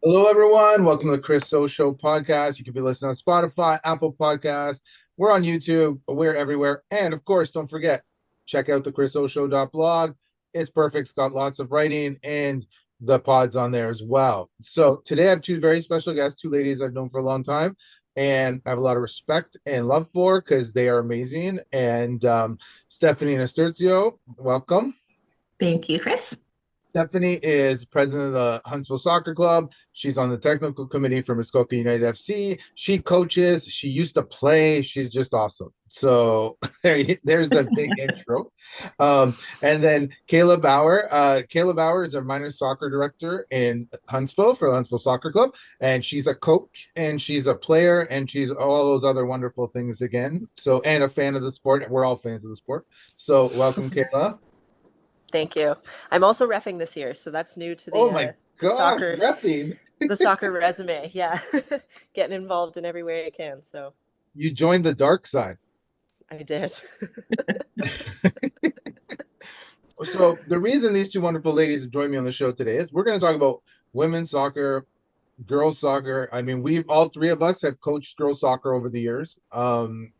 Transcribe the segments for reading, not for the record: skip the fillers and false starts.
Hello, everyone. Welcome to the Chris So Show podcast. You can be listening on Spotify, Apple Podcasts. We're on YouTube. We're everywhere. And of course, don't forget, check out the chrisoshow.blog. It's perfect. It's got lots of writing and the pods on there as well. So today I have two very special guests, two ladies I've known for a long time. And I have a lot of respect and love for because they are amazing. And Stephanie and Nasturzio, welcome. Thank you, Chris. Stephanie is president of the Huntsville Soccer Club. She's on the technical committee for Muskoka United FC. She coaches. She used to play. She's just awesome. So there's the big intro. And then Kayla Bauer. Kayla Bauer is our minor soccer director in Huntsville for the Huntsville Soccer Club. And she's a coach and she's a player and she's all those other wonderful things again. So, and a fan of the sport. We're all fans of the sport. So, welcome, Kayla. Thank you. I'm also reffing this year, so that's new to Oh my the gosh, soccer repping. the soccer resume. Yeah, getting involved in every way I can. So You joined the dark side. I did. So the reason these two wonderful ladies have joined me on the show today is we're going to talk about women's soccer, girls soccer. I mean, we've all three of us have coached girls soccer over the years, and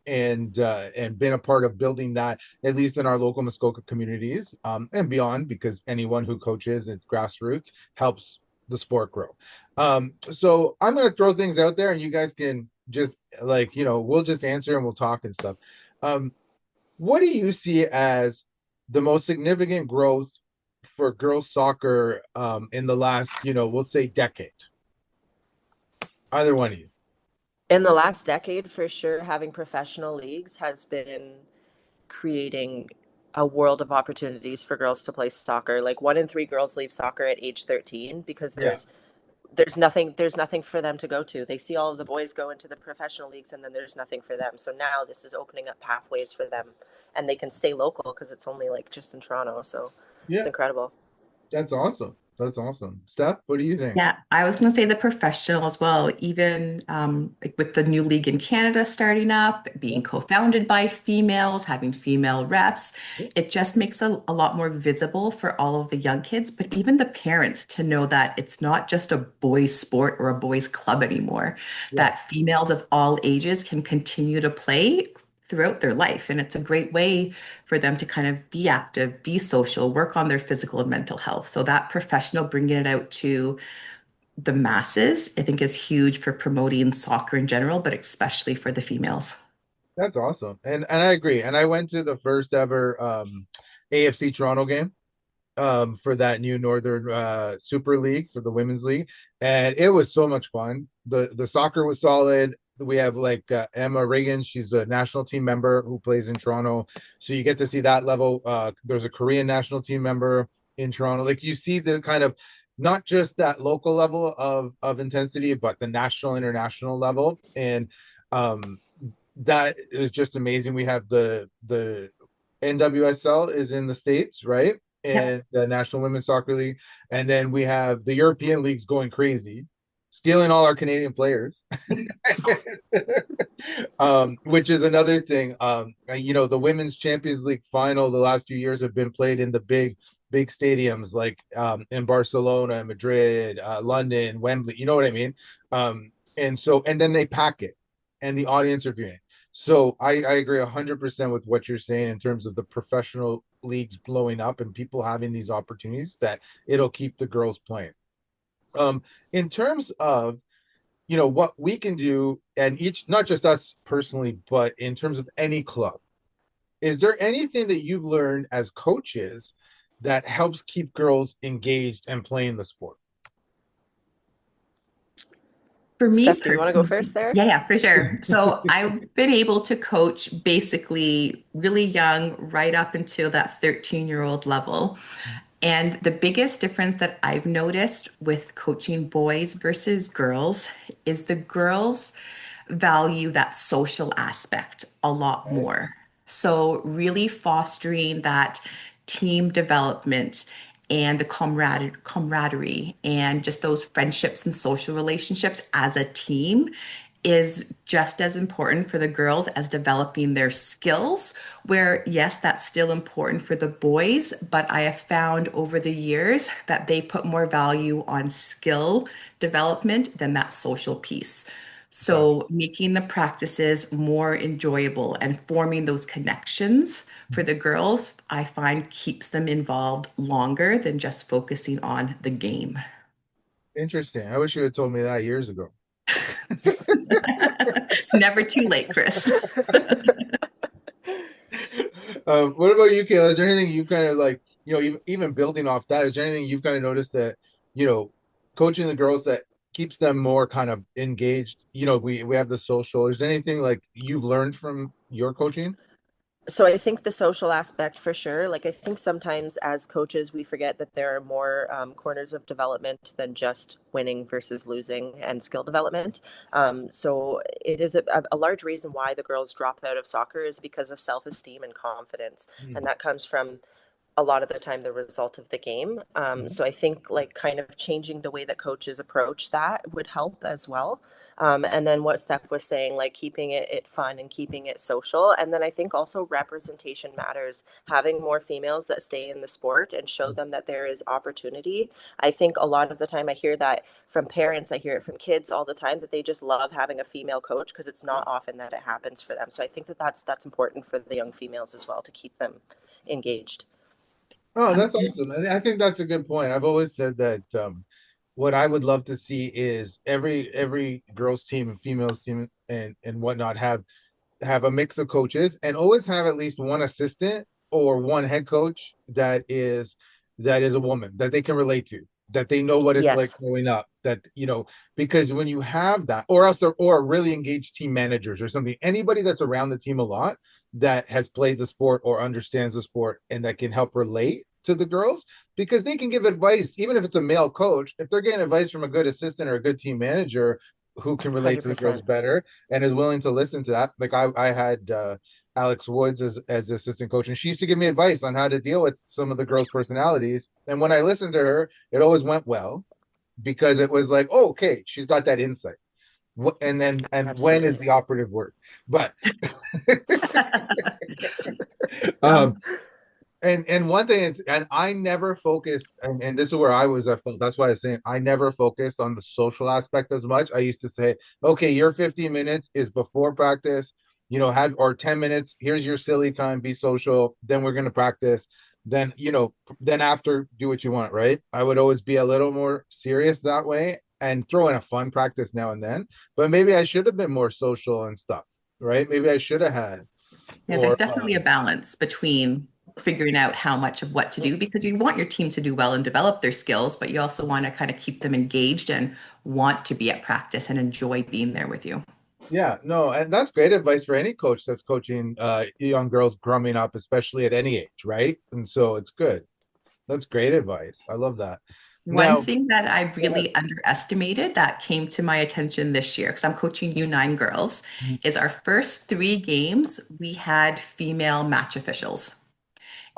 been a part of building that at least in our local Muskoka communities, and beyond, because anyone who coaches at grassroots helps the sport grow. So I'm going to throw things out there, and you guys can just we'll just answer and we'll talk and stuff. Um, what do you see as the most significant growth for girls soccer in the last, we'll say decade? Either one of you. In the last decade, for sure, having professional leagues has been creating a world of opportunities for girls to play soccer. Like 1 in 3 girls leave soccer at age 13 because Yeah, there's nothing for them to go to. They see all of the boys go into the professional leagues and then there's nothing for them. So now this is opening up pathways for them and they can stay local because it's only like just in Toronto. So it's yeah, incredible. that's awesome. That's awesome. Steph, what do you think? Yeah, I was going to say the professional as well, even like with the new league in Canada starting up, Yeah. being co-founded by females, having female refs, it just makes a lot more visible for all of the young kids, but even the parents to know that it's not just a boys' sport or a boys' club anymore, Yeah, that females of all ages can continue to play throughout their life. And it's a great way for them to kind of be active, be social, work on their physical and mental health. So that professional bringing it out to the masses, I think is huge for promoting soccer in general, but especially for the females. that's awesome. And I agree. And I went to the first ever AFC Toronto game for that new Northern Super League for the Women's League, and it was so much fun. The soccer was solid. We have like Emma Reagan. She's a national team member who plays in Toronto, so you get to see that level. There's a Korean national team member in Toronto. Like you see the kind of not just that local level of intensity, but the national international level, and um, that is just amazing. We have the NWSL is in the States, right? Yep. And the National Women's Soccer League. And then we have the European leagues going crazy, stealing all our Canadian players, which is another thing. The Women's Champions League final the last few years have been played in the big stadiums like in Barcelona, Madrid, London, Wembley. You know what I mean? And then they pack it and the audience are viewing. So I agree 100% with what you're saying in terms of the professional leagues blowing up and people having these opportunities that it'll keep the girls playing. In terms of what we can do, and each, not just us personally, but in terms of any club, is there anything that you've learned as coaches that helps keep girls engaged and playing the sport? For me Steph, do you want to go personally, first there? yeah, for sure. So I've been able to coach basically really young, right up until that 13-year-old level. And the biggest difference that I've noticed with coaching boys versus girls is the girls value that social aspect a lot Right. more. So, really fostering that team development and the camaraderie and just those friendships and social relationships as a team is just as important for the girls as developing their skills, where yes, that's still important for the boys, but I have found over the years that they put more value on skill development than that social piece. Okay. So making the practices more enjoyable and forming those connections for the girls, I find keeps them involved longer than just focusing on the game. Interesting. I wish you had told me that years ago. It's never too late, Chris. What about you, Kayla? Is there anything you kind of like, even building off that, is there anything you've kind of noticed that, you know, coaching the girls that keeps them more kind of engaged? We have the social. Is there anything like you've learned from your coaching? So I think the social aspect for sure. Like I think sometimes as coaches we forget that there are more corners of development than just winning versus losing and skill development. So it is a large reason why the girls drop out of soccer is because of self-esteem and confidence, and Mhm. that comes from a lot of the time the result of the game. Mhm. So I think like kind of changing the way that coaches approach that would help as well. And then what Steph was saying, like keeping it fun and keeping it social. And then I think also representation matters. Having more females that stay in the sport and show them that there is opportunity. I think a lot of the time I hear that from parents, I hear it from kids all the time that they just love having a female coach because it's not often that it happens for them. So I think that that's important for the young females as well to keep them engaged. Oh, Um, that's awesome. And I think that's a good point. I've always said that what I would love to see is every girls team and females team and whatnot have a mix of coaches and always have at least one assistant or one head coach that is a woman that they can relate to, that they know what it's like Yes, growing up, that because when you have that, or else or really engaged team managers or something, anybody that's around the team a lot that has played the sport or understands the sport and that can help relate to the girls, because they can give advice even if it's a male coach. If they're getting advice from a good assistant or a good team manager who can relate to the girls 100%. better and is willing to listen to that. Like I had Alex Woods as assistant coach, and she used to give me advice on how to deal with some of the girls' personalities. And when I listened to her, it always went well because it was like, oh, okay, she's got that insight. And when is Absolutely. the operative word? But um, um, and one thing is, and I never focused, and this is where I was. I felt that's why I was saying I never focused on the social aspect as much. I used to say, okay, your 15 minutes is before practice, have or 10 minutes. Here's your silly time, be social. Then we're gonna practice. Then then after, do what you want, right? I would always be a little more serious that way and throw in a fun practice now and then. But maybe I should have been more social and stuff, right? Maybe I should have had yeah, there's or definitely a balance between figuring out how much of what to do because you want your team to do well and develop their skills, but you also want to kind of keep them engaged and want to be at practice and enjoy being there with you. Yeah, no, and that's great advice for any coach that's coaching young girls growing up, especially at any age, right? And so it's good. That's great advice. I love that. One Now, thing that I go ahead. really underestimated that came to my attention this year, because I'm coaching U9 girls, is our first 3 games, we had female match officials.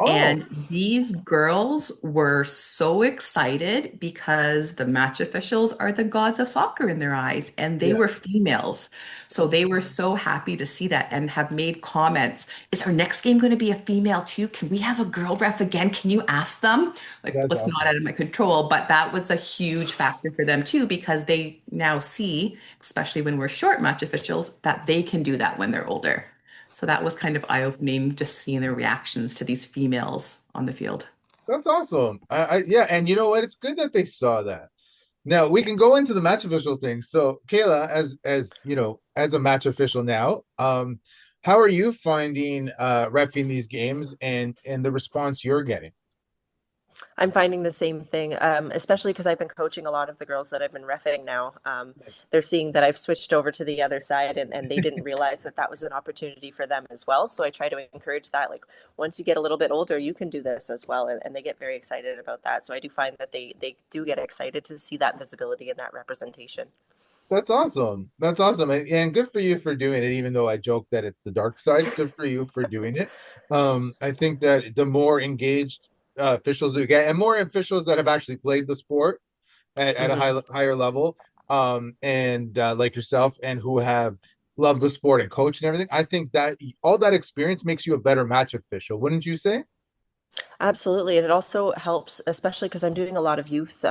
Oh, And these girls were so excited because the match officials are the gods of soccer in their eyes, and they yeah, were females. So they were so happy to see that and have made comments. Is our next game going to be a female too? Can we have a girl ref again? Can you ask them? Like, that's was not awesome. out of my control, but that was a huge factor for them too, because they now see, especially when we're short match officials, that they can do that when they're older. So that was kind of eye-opening, just seeing their reactions to these females on the field. That's awesome. Yeah, and you know what? It's good that they saw that. Now we can go into the match official thing. So, Kayla, as as a match official now, how are you finding reffing these games and the response you're getting? I'm finding the same thing, especially because I've been coaching a lot of the girls that I've been refing now. They're seeing that I've switched over to the other side, and they didn't realize that that was an opportunity for them as well. So I try to encourage that. Like, once you get a little bit older, you can do this as well. And they get very excited about that. So I do find that they do get excited to see that visibility and that representation. That's awesome. That's awesome. And good for you for doing it, even though I joke that it's the dark side. Good for you for doing it. I think that the more engaged officials you get, and more officials that have actually played the sport at a Hmm. higher level, and like yourself, and who have loved the sport and coach and everything, I think that all that experience makes you a better match official, wouldn't you say? Absolutely. And it also helps, especially because I'm doing a lot of youth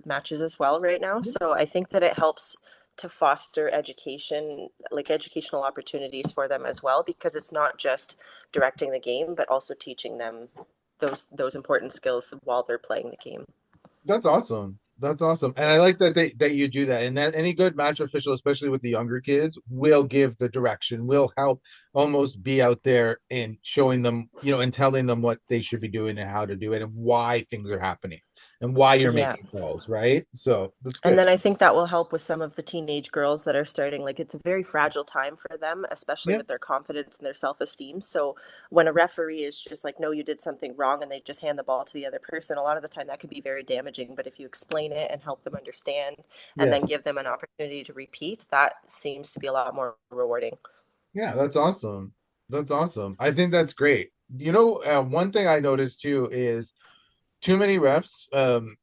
matches as well right now. So I think that it helps to foster education, like educational opportunities for them as well, because it's not just directing the game, but also teaching them those important skills while they're playing the game. That's awesome. That's awesome. And I Yeah. like that that you do that. And that any good match official, especially with the younger kids, will give the direction, will help almost be out there and showing them, and telling them what they should be doing and how to do it and why things are happening and why you're Yeah. making calls, right? So that's And good. then I think that will help with some of the teenage girls that are starting. Like it's a very fragile time for them, especially Yeah. with their confidence and their self-esteem. So when a referee is just like, no, you did something wrong, and they just hand the ball to the other person, a lot of the time that could be very damaging. But if you explain it and help them understand and then Yes. give them an opportunity to repeat, that seems to be a lot more rewarding. Yeah, that's awesome. That's awesome. I think that's great. One thing I noticed too is too many refs,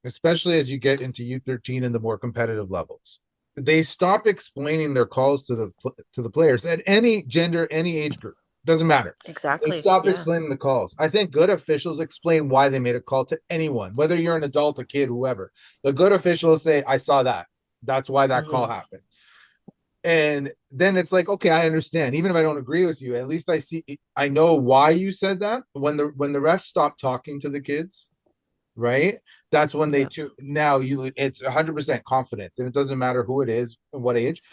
especially as you get into U13 and the more competitive levels. They stop explaining their calls to the players at any gender, any age group. Doesn't matter. They Exactly. stop Yeah. explaining the calls. I think good officials explain why they made a call to anyone, whether you're an adult, a kid, whoever. The good officials say, "I saw that. That's why that call Hmm. happened." And then it's like, okay, I understand. Even if I don't agree with you, at least I know why you said that. When the refs stop talking to the kids, right? That's when they Yeah. too now you it's 100% confidence, and it doesn't matter who it is and what age.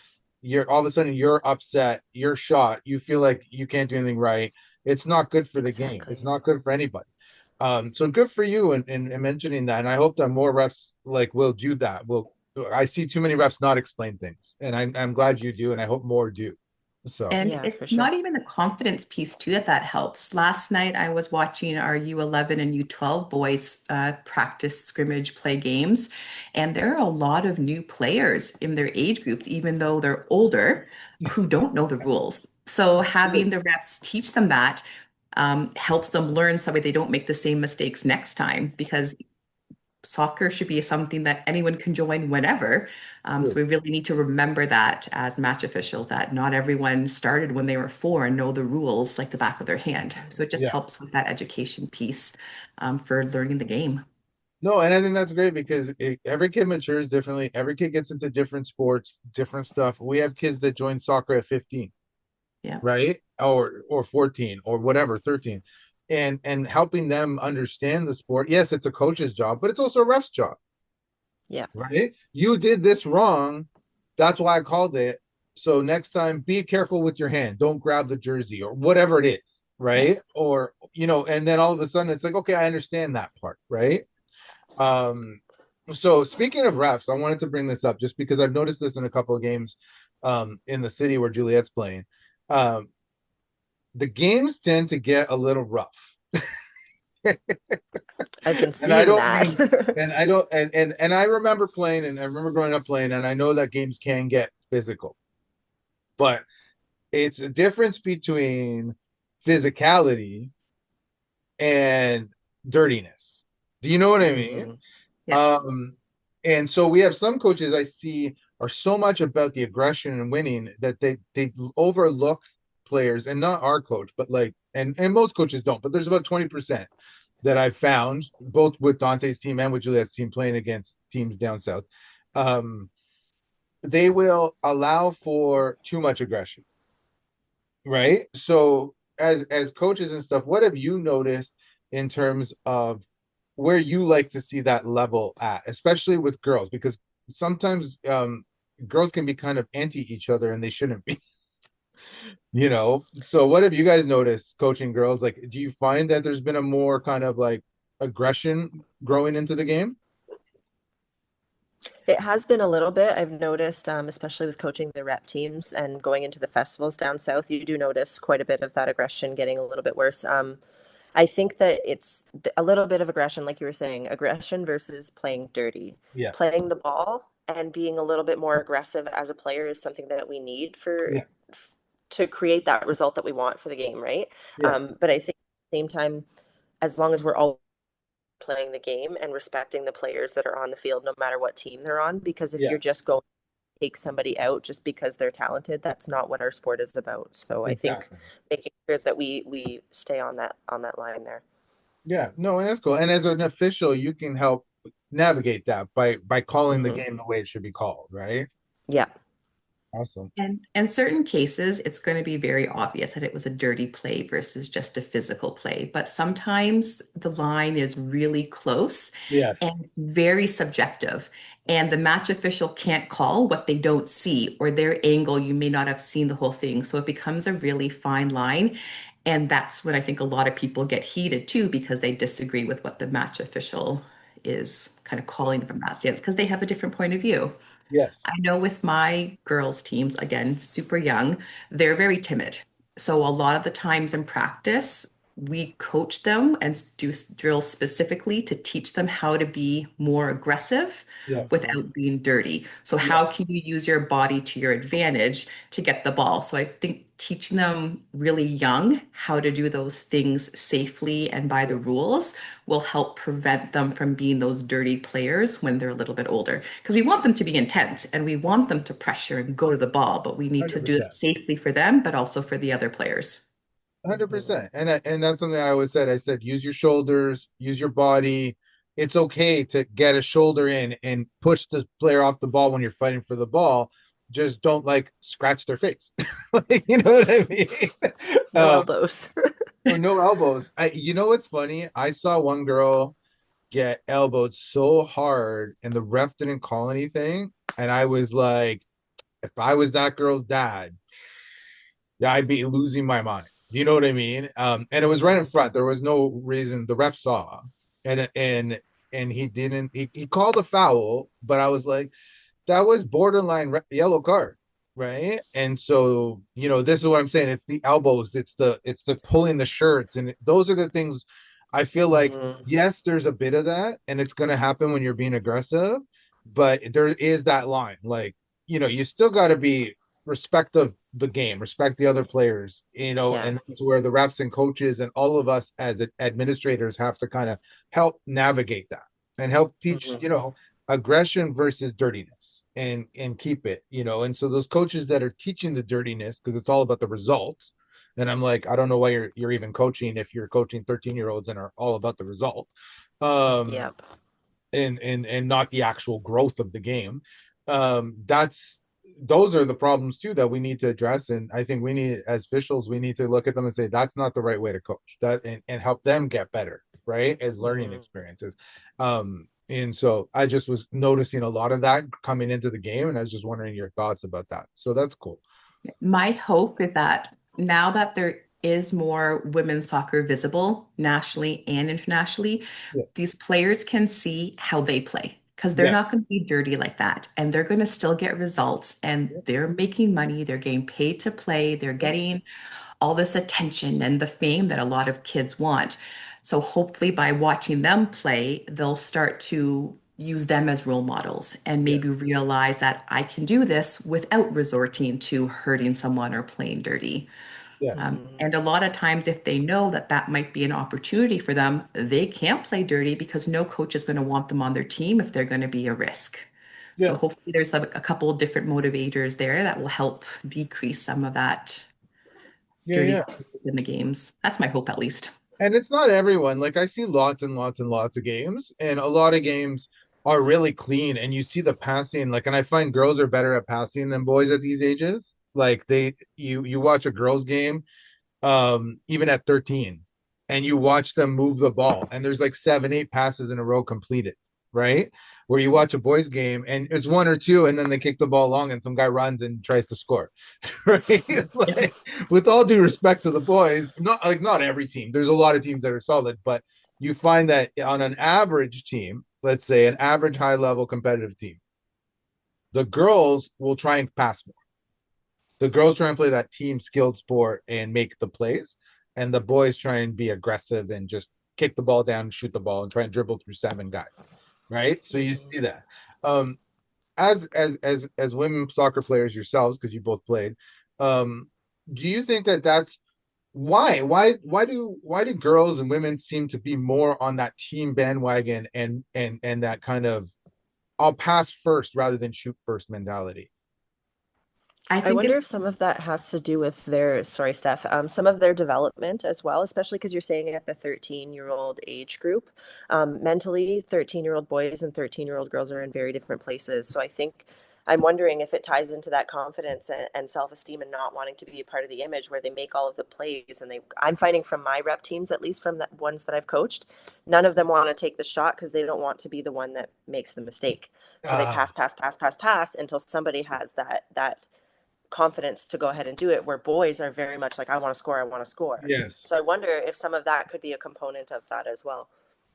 You're all of a sudden you're upset, you're shot, you feel like you can't do anything right. It's not good for the game. It's Exactly. not good for anybody. So good for you in mentioning that, and I hope that more refs like will do that. Will I see too many refs not explain things, and I'm glad you do, and I hope more do. So And Yeah, for it's sure. not even the confidence piece too that helps. Last night I was watching our U11 and U12 boys practice scrimmage play games, and there are a lot of new players in their age groups, even though they're older, who don't know the rules. So having the reps teach them that helps them learn so that they don't make the same mistakes next time because soccer should be something that anyone can join whenever. So true. we really need to remember that as match officials, that not everyone started when they were 4 and know the rules like the back of their hand. So it just Yeah. helps with that education piece for learning the game. No, and I think that's great because every kid matures differently. Every kid gets into different sports, different stuff. We have kids that join soccer at 15, Yeah. right? Or 14 or whatever, 13. And helping them understand the sport. Yes, it's a coach's job, but it's also a ref's job, Yeah. right? You did this wrong. That's why I called it. So next time, be careful with your hand. Don't grab the jersey or whatever it is, right? Or, and then all of a sudden it's like, okay, I understand that part, right? Um, so speaking of refs, I wanted to bring this up just because I've noticed this in a couple of games in the city where Juliet's playing. Um, the games tend to get a little rough. I've been And I seeing don't that. mean and I don't and I remember playing and I remember growing up playing and I know that games can get physical, but it's a difference between physicality and dirtiness. Do you know what I mean? Hmm. Yeah. Um, and so we have some coaches I see are so much about the aggression and winning that they overlook players, and not our coach, but like and most coaches don't, but there's about 20% that I've found both with Dante's team and with Juliet's team playing against teams down south. Um, they will allow for too much aggression, right? So as coaches and stuff, what have you noticed in terms of where you like to see that level at, especially with girls? Because sometimes girls can be kind of anti each other and they shouldn't be, So what have you guys noticed coaching girls? Like, do you find that there's been a more kind of like aggression growing into the game? It has been a little bit. I've noticed, especially with coaching the rep teams and going into the festivals down south, you do notice quite a bit of that aggression getting a little bit worse. I think that it's a little bit of aggression, like you were saying, aggression versus playing dirty. Yes. Playing the ball and being a little bit more aggressive as a player is something that we need Yeah. to create that result that we want for the game, right? Yes. But I think at the same time, as long as we're all playing the game and respecting the players that are on the field, no matter what team they're on. Because if Yeah, you're just going to take somebody out just because they're talented, that's not what our sport is about. So I think exactly. making sure that we stay on that line there. Yeah, no, and that's cool. And as an official, you can help navigate that by calling the Hmm. game the way it should be called, right? Yeah. Awesome. And in certain cases, it's going to be very obvious that it was a dirty play versus just a physical play. But sometimes the line is really close Yes. and very subjective. And the match official can't call what they don't see, or their angle, you may not have seen the whole thing. So it becomes a really fine line. And that's when I think a lot of people get heated too, because they disagree with what the match official is kind of calling from that stance, because they have a different point of view. Yes. I know with my girls' teams, again, super young, they're very timid. So a lot of the times in practice, we coach them and do drills specifically to teach them how to be more aggressive Yes. Hmm. without being dirty. So Yeah. how can you use your body to your advantage to get the ball? So I think teaching them really young how to do those things safely and by Yeah. the rules will help prevent them from being those dirty players when they're a little bit older. Because we want them to be intense and we want them to pressure and go to the ball, but we need to do it 100%. safely for them, but also for the other players. 100%. And that's something I always said. I said use your shoulders, use your body. It's okay to get a shoulder in and push the player off the ball when you're fighting for the ball. Just don't like scratch their face. Like, you know what I mean? No Um, elbows. or no elbows. You know what's funny? I saw one girl get elbowed so hard and the ref didn't call anything. And I was like, if I was that girl's dad, yeah, I'd be losing my mind. Do you know what I mean? And it was right in front. There was no reason. The ref saw, and he didn't. He called a foul, but I was like, that was borderline yellow card, right? And so, this is what I'm saying. It's the elbows, it's the pulling the shirts, and those are the things I feel like. Hmm. Yes, there's a bit of that, and it's going to happen when you're being aggressive, but there is that line. Like, you still got to be respect of the game, respect the other players, Yeah. and that's where the refs and coaches and all of us as administrators have to kind of help navigate that and help teach, Hmm. aggression versus dirtiness and keep it, and so those coaches that are teaching the dirtiness because it's all about the result. And I'm like, I don't know why you're even coaching if you're coaching 13-year-olds and are all about the result. um Yep. and not the actual growth of the game. That's those are the problems too that we need to address. And I think we need, as officials, we need to look at them and say that's not the right way to coach that, and help them get better, right, as learning Hmm. experiences. And so I just was noticing a lot of that coming into the game, and I was just wondering your thoughts about that. So that's cool. My hope is that now that there is more women's soccer visible nationally and internationally, Yeah. these players can see how they play because they're not Yes. going to be dirty like that. And they're going to still get results and Yep. they're making money. They're getting paid to play. They're Yep. getting all this attention and the fame that a lot of kids want. So hopefully by watching them play, they'll start to use them as role models and maybe Yes. realize that I can do this without resorting to hurting someone or playing dirty. Yes. And a lot of times, if they know that that might be an opportunity for them, they can't play dirty because no coach is going to want them on their team if they're going to be a risk. So Yeah. hopefully there's a couple of different motivators there that will help decrease some of that Yeah. dirty Yeah. play in the games. That's my hope, at least. And it's not everyone. Like I see lots and lots and lots of games, and a lot of games are really clean. And you see the passing, like, and I find girls are better at passing than boys at these ages. Like you watch a girls game, even at 13, and you watch them move the ball, and there's like 7, 8 passes in a row completed, right? Where you watch a boys game and it's one or two, and then they kick the ball long, and some guy runs and tries to score, right? Yeah. Like, with all due respect to the boys, not every team. There's a lot of teams that are solid, but you find that on an average team, let's say an average high level competitive team, the girls will try and pass more. The girls try and play that team skilled sport and make the plays, and the boys try and be aggressive and just kick the ball down, shoot the ball, and try and dribble through 7 guys. Right. So you Hmm. see that. Um, as women soccer players yourselves, because you both played, do you think that that's Why do girls and women seem to be more on that team bandwagon and that kind of I'll pass first rather than shoot first mentality? I I think wonder it's if some of that has to do with their, sorry, Steph, some of their development as well, especially because you're saying at the 13-year-old age group. Mentally, 13-year-old boys and 13-year-old girls are in very different places. So I think I'm wondering if it ties into that confidence and self-esteem and not wanting to be a part of the image where they make all of the plays. And I'm finding from my rep teams, at least from the ones that I've coached, none of them want to take the shot because they don't want to be the one that makes the mistake. So they Ah, pass, pass, pass, pass, pass until somebody has that confidence to go ahead and do it, where boys are very much like, I want to score, I want to score. yes. So I wonder if some of that could be a component of that as well.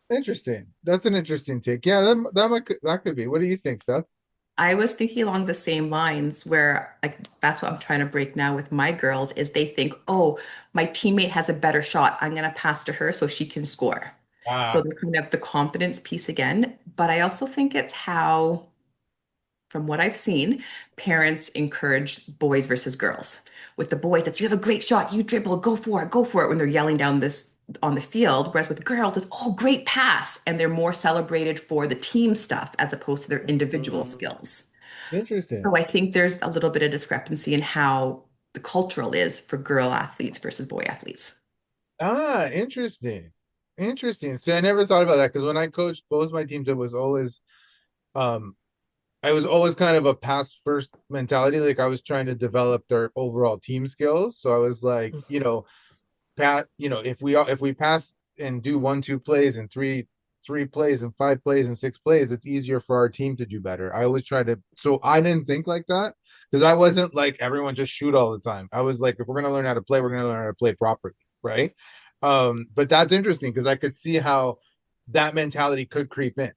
Interesting. That's an interesting take. Yeah, that could be. What do you think, Steph? I was thinking along the same lines where like that's what I'm trying to break now with my girls is they think, oh, my teammate has a better shot. I'm gonna pass to her so she can score. So Ah, they're kind of the confidence piece again. But I also think it's how, from what I've seen, parents encourage boys versus girls. With the boys, that's you have a great shot, you dribble, go for it when they're yelling down this on the field. Whereas with girls, it's oh, great pass. And they're more celebrated for the team stuff as opposed to their individual Mm. skills. interesting. So I think there's a little bit of discrepancy in how the cultural is for girl athletes versus boy athletes. Ah, interesting. Interesting. See, I never thought about that because when I coached both my teams, um I was always kind of a pass first mentality. Like I was trying to develop their overall team skills. So I was like, if we pass and do 1, 2 plays and three plays and 5 plays and 6 plays, it's easier for our team to do better. I always try to, so I didn't think like that because I wasn't like everyone just shoot all the time. I was like, if we're gonna learn how to play, we're gonna learn how to play properly, right? But that's interesting because I could see how that mentality could creep in,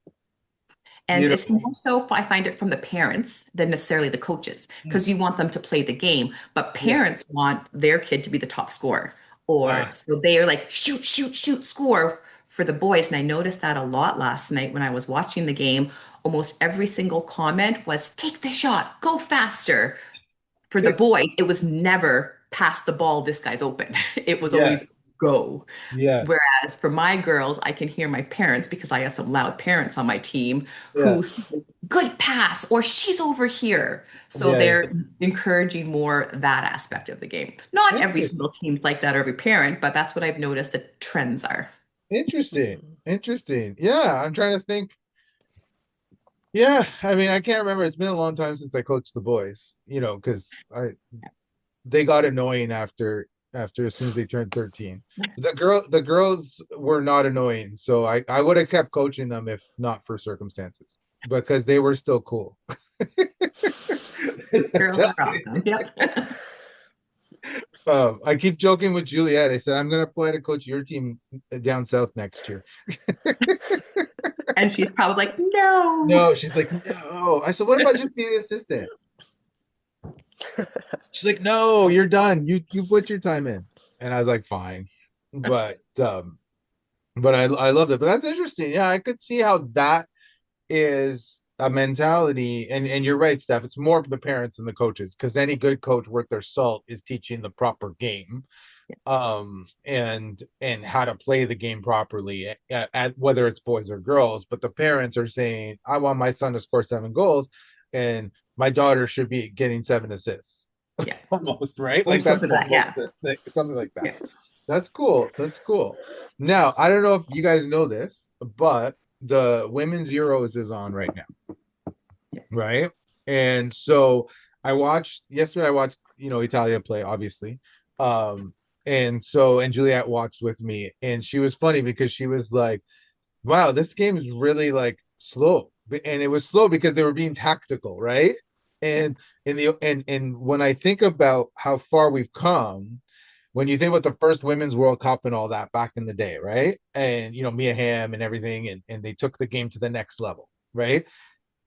And you it's know. more so if I find it from the parents than necessarily the coaches, Mm, because you want them to play the game, but yeah. parents want their kid to be the top scorer. Or Ah, so they are like, shoot, shoot, shoot, score for the boys. And I noticed that a lot last night when I was watching the game. Almost every single comment was, take the shot, go faster. For the boy, it was never pass the ball, this guy's open. It was yeah. always go. Yes. Whereas for my girls, I can hear my parents because I have some loud parents on my team Yeah. who say, good pass or she's over here. So Yeah. they're encouraging more that aspect of the game. Not every Interesting. single team's like that or every parent, but that's what I've noticed the trends are. Interesting. Mm. Interesting. Yeah, I'm trying to think. Yeah, I mean, I can't remember. It's been a long time since I coached the boys, because I they got annoying after as soon as they turned 13. The girls were not annoying, so I would have kept coaching them if not for circumstances, because they were still cool. Girls are awesome. Yep. I keep joking with Juliet. I said I'm gonna apply to coach your team down south next year. And she's probably like, no. No, she's like, no. I said, what about just being the assistant? She's like, no, you're done. You put your time in. And I was like, fine. But I loved it. But that's interesting. Yeah, I could see how that is a mentality. And you're right, Steph. It's more of the parents and the coaches because any good coach worth their salt is teaching the proper game, and how to play the game properly at whether it's boys or girls. But the parents are saying, I want my son to score 7 goals, and my daughter should be getting 7 assists. Yeah. Almost, right? Oh, Like that's something like that. almost Yeah. it. Like, something like that. Yeah. That's cool. That's cool. Now, I don't know if you guys know this, but the women's Euros is on right now, Yeah. right? And so I watched, Italia play, obviously. And Juliet watched with me, and she was funny because she was like, wow, this game is really like slow. And it was slow because they were being tactical, right? Yeah. And when I think about how far we've come, when you think about the first women's World Cup and all that back in the day, right? And Mia Hamm and everything, and they took the game to the next level, right?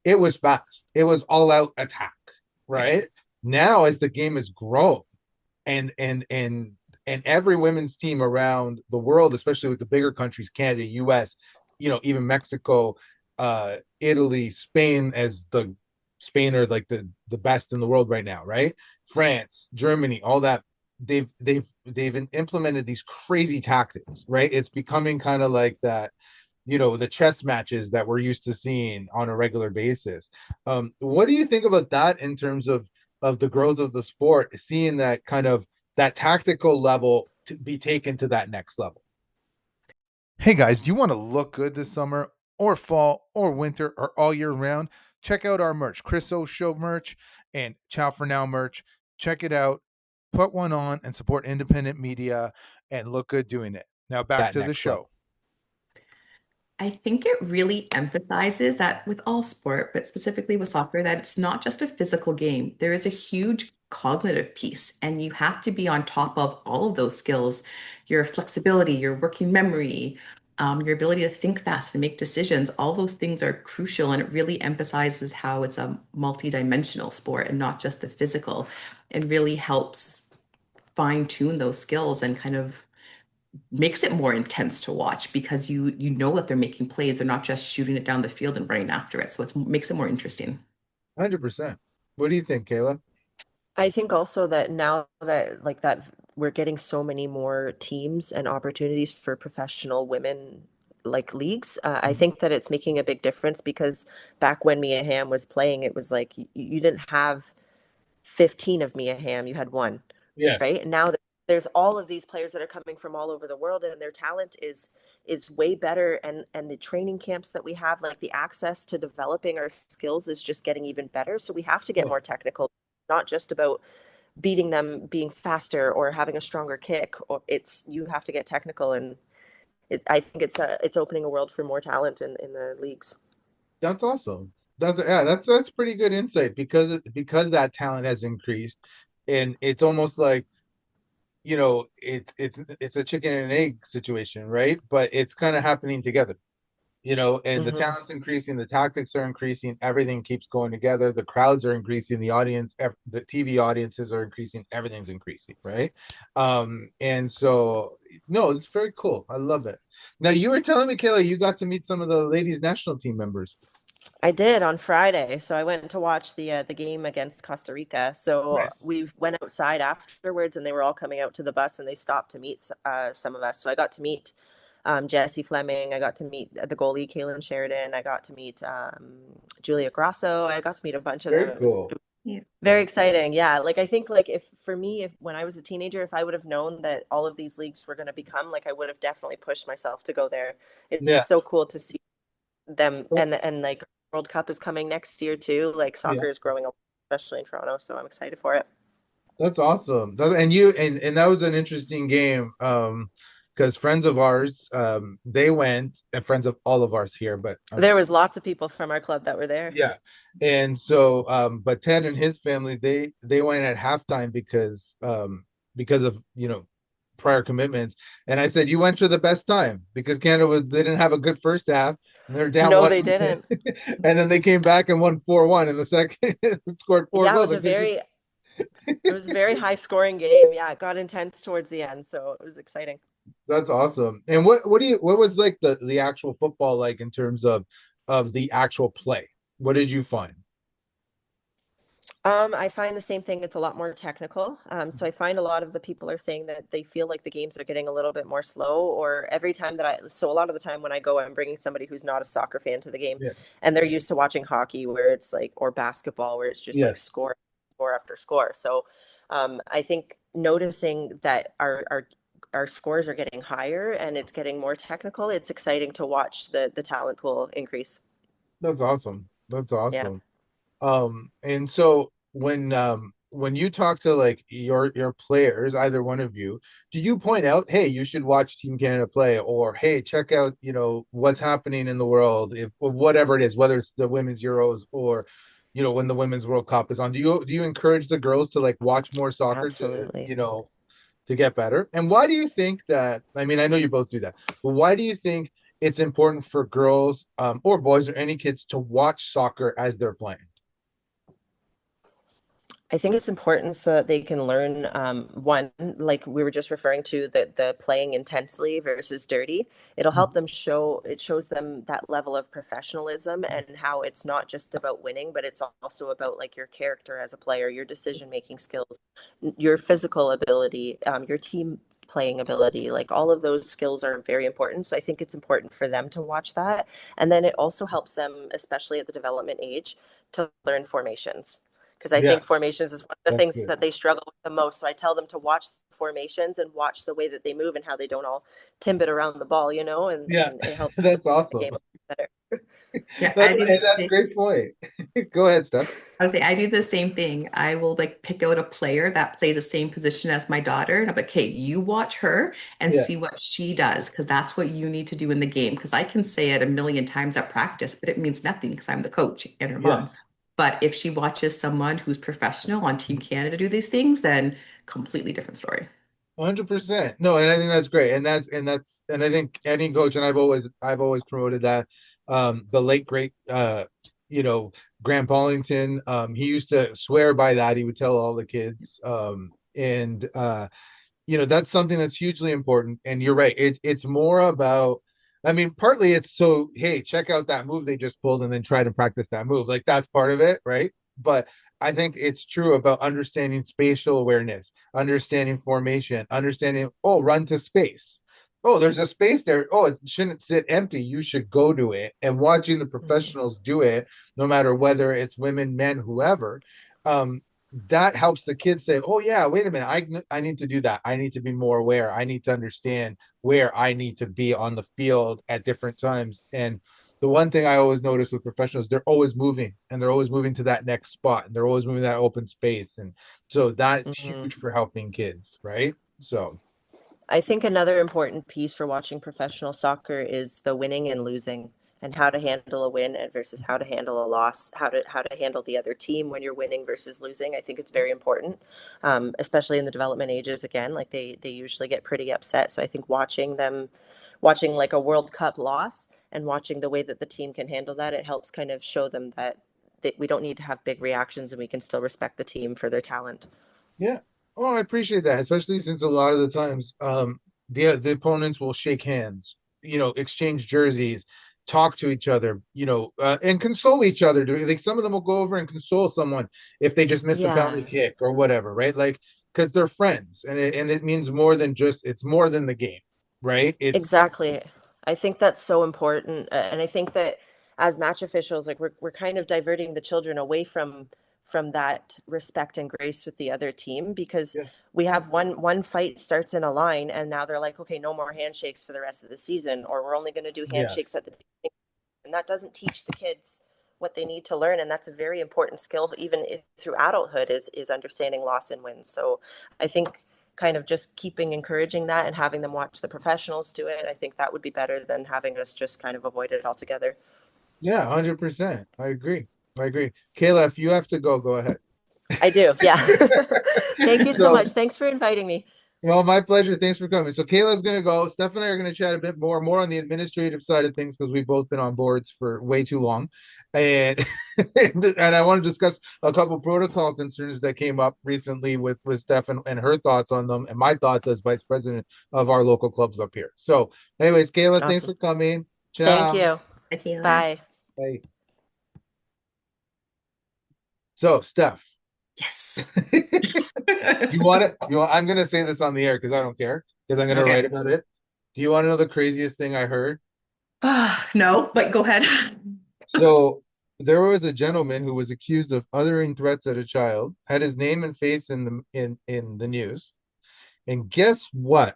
It was fast. It was all out attack, Yeah. right? Now as the game has grown, and every women's team around the world, especially with the bigger countries, Canada, US, even Mexico, Italy, Spain are like the best in the world right now, right? France, Germany, all that, they've implemented these crazy tactics, right? It's becoming kind of like that, the chess matches that we're used to seeing on a regular basis. What do you think about that in terms of the growth of the sport, seeing that kind of that tactical level to be taken to that next level? Hey guys, do you want to look good this summer or fall or winter or all year round? Check out our merch, Chris O Show merch and Chow for Now merch. Check it out, put one on, and support independent media and look good doing it. Now back That to the next level. show. I think it really emphasizes that with all sport, but specifically with soccer, that it's not just a physical game. There is a huge cognitive piece, and you have to be on top of all of those skills, your flexibility, your working memory, your ability to think fast and make decisions. All those things are crucial, and it really emphasizes how it's a multidimensional sport and not just the physical. It really helps fine tune those skills and kind of makes it more intense to watch because you know that they're making plays. They're not just shooting it down the field and running after it. So it makes it more interesting. 100%. What do you think, Kayla? I think also that now that like that we're getting so many more teams and opportunities for professional women like leagues. I think that it's making a big difference because back when Mia Hamm was playing, it was like you didn't have 15 of Mia Hamm, you had one, Yes. right? And now there's all of these players that are coming from all over the world and their talent is way better and the training camps that we have, like the access to developing our skills is just getting even better. So we have to get more Yes. technical, not just about beating them being faster or having a stronger kick, or it's you have to get technical and I think it's opening a world for more talent in the leagues. That's awesome. That's pretty good insight because that talent has increased, and it's almost like, it's a chicken and egg situation, right? But it's kind of happening together, and the Hmm. talent's increasing, the tactics are increasing, everything keeps going together, the crowds are increasing, the audience, the TV audiences are increasing, everything's increasing, right? And so, no, it's very cool. I love it. Now, you were telling me, Kayla, you got to meet some of the ladies national team members. I did on Friday. So I went to watch the game against Costa Rica. So Nice. we went outside afterwards, and they were all coming out to the bus, and they stopped to meet some of us. So I got to meet Jesse Fleming. I got to meet the goalie Kaylin Sheridan. I got to meet Julia Grasso. I got to meet a bunch of them. Very It was cool. Yeah. very exciting. Yeah, like I think like if for me, if when I was a teenager, if I would have known that all of these leagues were going to become, like I would have definitely pushed myself to go there. It's Yeah. so cool to see them Well, and like World Cup is coming next year too. Like yeah. soccer is growing a lot, especially in Toronto, so I'm excited for it. That's awesome. And that was an interesting game. Because friends of ours, they went, and friends of all of ours here, but There was lots of people from our club that were there. yeah. And so, but Ted and his family, they went at halftime because of, prior commitments. And I said, you went to the best time because Canada they didn't have a good first half, and they're down No, one, they didn't. and then they came back and won 4-1 in the second, scored four Yeah, goals. I said, it was a very high scoring game. Yeah, it got intense towards the end, so it was exciting. that's awesome. And what was like the actual football like in terms of the actual play? What did you find? I find the same thing. It's a lot more technical. So I find a lot of the people are saying that they feel like the games are getting a little bit more slow, or every time so a lot of the time when I go, I'm bringing somebody who's not a soccer fan to the game, Yeah. and they're used to watching hockey where it's like, or basketball where it's just like Yes. score after score. So, I think noticing that our scores are getting higher and it's getting more technical, it's exciting to watch the talent pool increase. That's awesome. That's Yeah. awesome. And so when you talk to like your players, either one of you, do you point out, hey, you should watch Team Canada play, or hey, check out, what's happening in the world, if or whatever it is, whether it's the women's Euros or, when the women's World Cup is on, do you encourage the girls to like watch more soccer to, Absolutely. to get better? And why do you think that? I mean, I know you both do that, but why do you think it's important for girls, or boys or any kids to watch soccer as they're playing? I think it's important so that they can learn, one, like we were just referring to, the playing intensely versus dirty. It'll help them it shows them that level of professionalism and how it's not just about winning, but it's also about like your character as a player, your decision making skills, your physical ability, your team playing ability. Like all of those skills are very important. So I think it's important for them to watch that. And then it also helps them, especially at the development age, to learn formations because I think Yes, formations is one of the that's things good. that they struggle with the most. So I tell them to watch the formations and watch the way that they move and how they don't all timbit around the ball, Yeah, and it helps that's the awesome. game better. Yeah, I do. That's a great point. Go ahead, Steph. Okay, I do the same thing. I will like pick out a player that plays the same position as my daughter, and I'm like, okay, you watch her and Yeah. see what she does, because that's what you need to do in the game. Because I can say it a million times at practice, but it means nothing because I'm the coach and her mom. Yes. But if she watches someone who's professional on Team Canada do these things, then completely different story. 100%. No, and I think that's great. And I think any coach, and I've always promoted that. The late great you know, Graham Paulington, he used to swear by that. He would tell all the kids. And that's something that's hugely important. And you're right. It's more about, I mean, partly it's so, hey, check out that move they just pulled and then try to practice that move. Like that's part of it, right? But I think it's true about understanding spatial awareness, understanding formation, understanding, oh, run to space. Oh, there's a space there. Oh, it shouldn't sit empty. You should go to it. And watching the Mhm. professionals do it, no matter whether it's women, men, whoever, um, that helps the kids say, "Oh yeah, wait a minute, I need to do that. I need to be more aware. I need to understand where I need to be on the field at different times." And the one thing I always notice with professionals, they're always moving, and they're always moving to that next spot, and they're always moving that open space, and so that's Mhm. huge for helping kids, right? So I think another important piece for watching professional soccer is the winning and losing and how to handle a win versus how to handle a loss, how to handle the other team when you're winning versus losing. I think it's very important, especially in the development ages. Again, like they usually get pretty upset. So I think watching like a World Cup loss and watching the way that the team can handle that, it helps kind of show them that we don't need to have big reactions and we can still respect the team for their talent. yeah. Oh, I appreciate that, especially since a lot of the times the opponents will shake hands, exchange jerseys, talk to each other, and console each other. Like some of them will go over and console someone if they just missed a penalty Yeah. kick or whatever, right? Like because they're friends, and it means more than just it's more than the game, right? It's Exactly. I think that's so important. And I think that as match officials, like we're kind of diverting the children away from that respect and grace with the other team because yeah, we have one fight starts in a line and now they're like, okay, no more handshakes for the rest of the season, or we're only going to do yes. handshakes at the beginning. And that doesn't teach the kids what they need to learn. And that's a very important skill, even through adulthood, is understanding loss and wins. So I think kind of just keeping encouraging that and having them watch the professionals do it, I think that would be better than having us just kind of avoid it altogether. Yeah, 100%. I agree. I agree. Kayla, if you have to go, go ahead. I do, yeah. Thank you so So much. Thanks for inviting me. Well, my pleasure. Thanks for coming. So Kayla's going to go. Steph and I are going to chat a bit more on the administrative side of things because we've both been on boards for way too long, and and I want to discuss a couple protocol concerns that came up recently with Steph and her thoughts on them and my thoughts as vice president of our local clubs up here. So, anyways, Kayla, thanks Awesome. for coming. Thank Ciao. you. Akela. Bye. Bye. So, Steph, Yes. you want it? I'm going to say this on the air because I don't care because I'm going to write Okay. about it. Do you want to know the craziest thing I heard? No, but go ahead. So there was a gentleman who was accused of uttering threats at a child, had his name and face in the news. And guess what?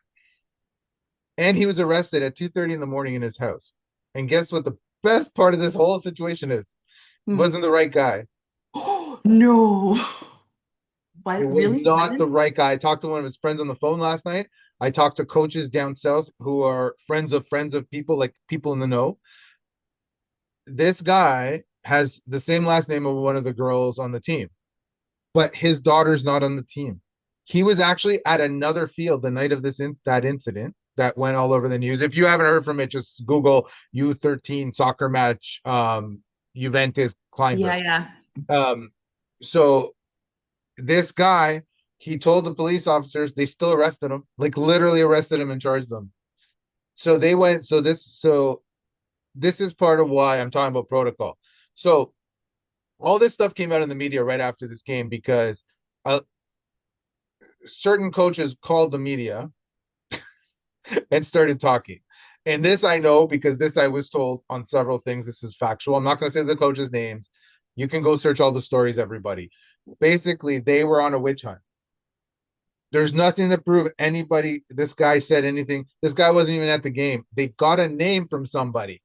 And he was arrested at 2:30 in the morning in his house. And guess what the best part of this whole situation is? Hmm. Wasn't the right guy. Oh, no. It What was really? not the Wasn't? right guy. I talked to one of his friends on the phone last night. I talked to coaches down south who are friends of people, like people in the know. This guy has the same last name of one of the girls on the team, but his daughter's not on the team. He was actually at another field the night of that incident that went all over the news. If you haven't heard from it, just Google U13 soccer match, Juventus Yeah, Kleinberg. yeah. Um, so this guy, he told the police officers, they still arrested him, like literally arrested him and charged them. So they went, so this is part of why I'm talking about protocol. So all this stuff came out in the media right after this game because uh, certain coaches called the media and started talking. And this I know because this I was told on several things. This is factual. I'm not going to say the coaches' names. You can go search all the stories, everybody. Basically, they were on a witch hunt. There's nothing to prove anybody, this guy said anything. This guy wasn't even at the game. They got a name from somebody.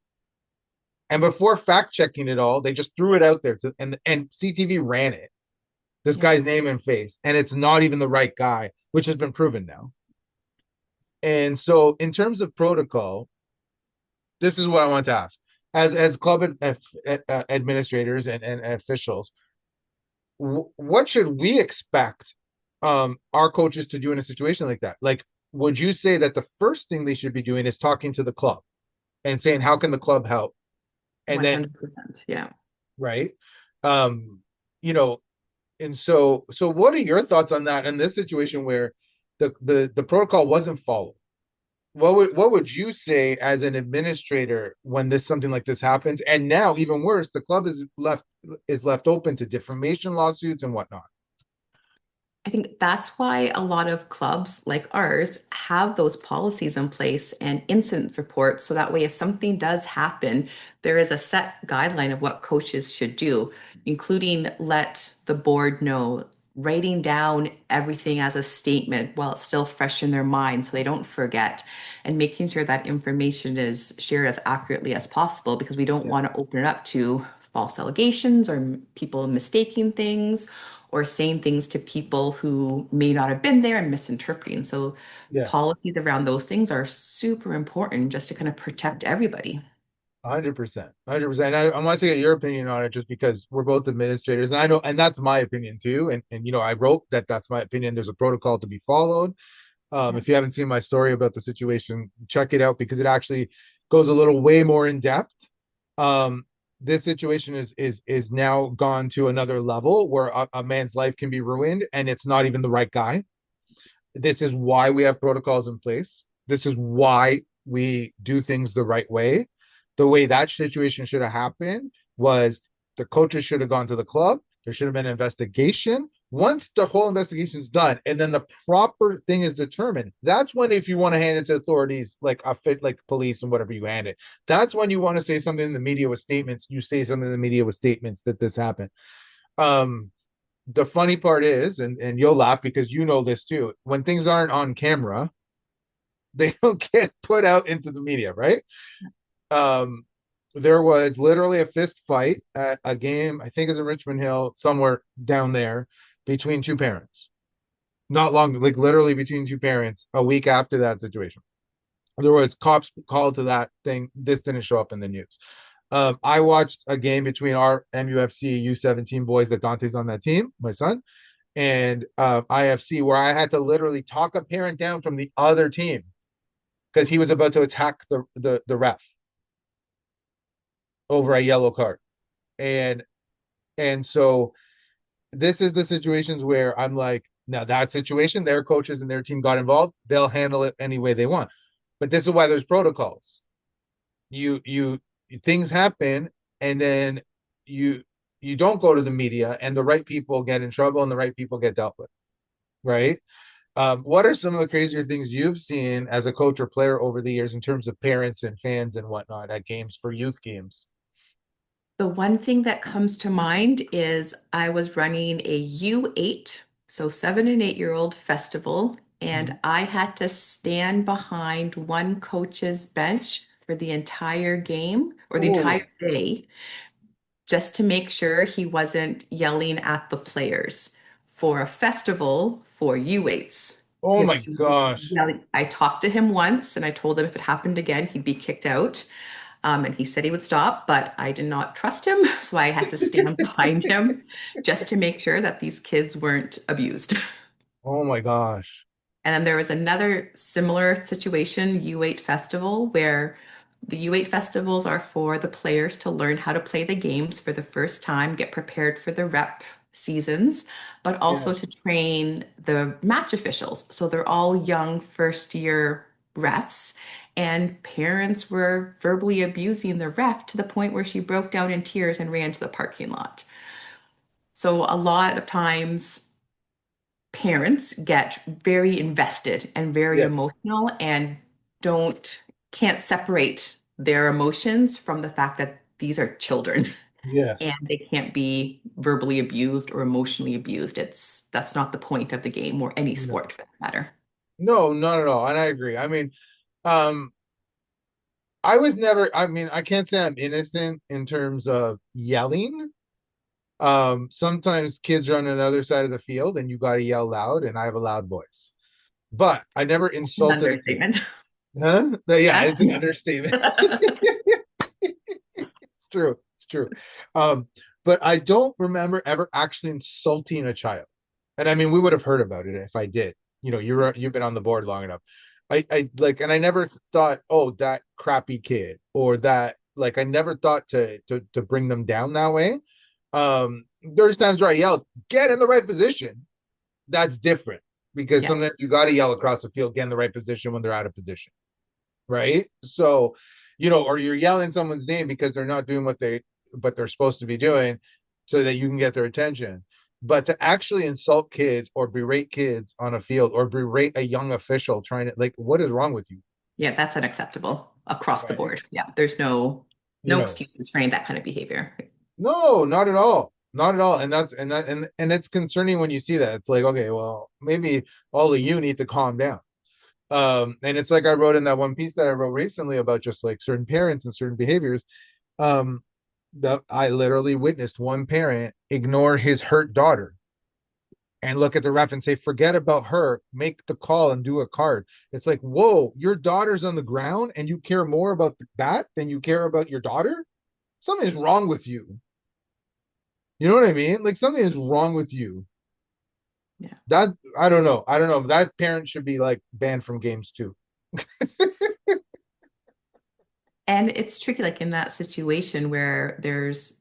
And before fact checking it all, they just threw it out there and CTV ran it. This Yeah. guy's name and face. And it's not even the right guy, which has been proven now. And so in terms of protocol, this is what I want to ask. As club administrators and officials, what should we expect our coaches to do in a situation like that? Like, would you say that the first thing they should be doing is talking to the club and saying, how can the club help? And then, 100%. Yeah. right. Um, you know, and so what are your thoughts on that in this situation where the protocol wasn't followed? What would you say as an administrator when this something like this happens? And now, even worse, the club is left open to defamation lawsuits and whatnot. I think that's why a lot of clubs like ours have those policies in place and incident reports. So that way, if something does happen, there is a set guideline of what coaches should do, including let the board know, writing down everything as a statement while it's still fresh in their mind so they don't forget, and making sure that information is shared as accurately as possible because we don't Yeah, want to open it up to false allegations or people mistaking things or saying things to people who may not have been there and misinterpreting. So yes, policies around those things are super important just to kind of protect everybody. 100%, 100%. I want to get your opinion on it just because we're both administrators, and I know, and that's my opinion too. And I wrote that that's my opinion. There's a protocol to be followed. Yeah. If you haven't seen my story about the situation, check it out because it actually goes a little way more in depth. Um, this situation is now gone to another level where a man's life can be ruined, and it's not even the right guy. This is why we have protocols in place. This is why we do things the right way. The way that situation should have happened was the coaches should have gone to the club. There should have been an investigation. Once the whole investigation is done and then the proper thing is determined, that's when, if you want to hand it to authorities like like police and whatever you hand it, that's when you want to say something in the media with statements. You say something in the media with statements that this happened. Um, the funny part is, and you'll laugh because you know this too, when things aren't on camera, they don't get put out into the media, right? Um, there was literally a fist fight at a game, I think it's in Richmond Hill, somewhere down there, between two parents. Not long, like literally between two parents, a week after that situation. There was cops called to that thing. This didn't show up in the news. I watched a game between our MUFC U17 boys that Dante's on that team, my son, and IFC, where I had to literally talk a parent down from the other team because he was about to attack the ref over a yellow card. And and so this is the situations where I'm like, now that situation, their coaches and their team got involved, they'll handle it any way they want. But this is why there's protocols. You things happen, and then you you don't go to the media, and the right people get in trouble, and the right people get dealt with, right? What are some of the crazier things you've seen as a coach or player over the years in terms of parents and fans and whatnot at games for youth games? The one thing that comes to mind is I was running a U8, so 7 and 8-year-old festival, Mm-hmm. and I had to stand behind one coach's bench for the entire game or the Oh, entire day just to make sure he wasn't yelling at the players for a festival for U8s. oh Because my he was gosh. yelling. I talked to him once and I told him if it happened again, he'd be kicked out. And he said he would stop, but I did not trust him. So I had to stand behind him just to make sure that these kids weren't abused. Oh my gosh. And then there was another similar situation, U8 festival, where the U8 festivals are for the players to learn how to play the games for the first time, get prepared for the rep seasons, but also Yeah. to train the match officials. So they're all young first year refs, and parents were verbally abusing the ref to the point where she broke down in tears and ran to the parking lot. So a lot of times parents get very invested and very Yes. emotional and don't can't separate their emotions from the fact that these are children and Yes. they can't be verbally abused or emotionally abused. That's not the point of the game or any No. sport for that matter. No, not at all. And I agree. I mean, um, I was never, I mean, I can't say I'm innocent in terms of yelling. Sometimes kids are on another side of the field and you got to yell loud, and I have a loud voice. But I never An insulted a kid. understatement. Huh? Yeah, Yes. it's an understatement. It's true. It's true. Um, but I don't remember ever actually insulting a child. And I mean, we would have heard about it if I did. You've been on the board long enough. I like, and I never thought, oh, that crappy kid, or that, like, I never thought to bring them down that way. There's times where I yelled, get in the right position. That's different, because Yeah. sometimes you got to yell across the field, get in the right position when they're out of position, right? So, or you're yelling someone's name because they're not doing what they're supposed to be doing, so that you can get their attention. But to actually insult kids or berate kids on a field, or berate a young official trying to, like, what is wrong with you? Yeah, that's unacceptable across the Right. board. Yeah, there's no You no know, excuses for any of that kind of behavior. no, not at all. Not at all. And it's concerning when you see that. It's like, okay, well, maybe all of you need to calm down. And it's like I wrote in that one piece that I wrote recently about just like certain parents and certain behaviors. Um, that I literally witnessed one parent ignore his hurt daughter and look at the ref and say, forget about her, make the call and do a card. It's like, whoa, your daughter's on the ground and you care more about that than you care about your daughter? Something is wrong with you. You know what I mean? Like, something is wrong with you. Yeah. That, I don't know. I don't know. That parent should be like banned from games too. And it's tricky, like in that situation where there's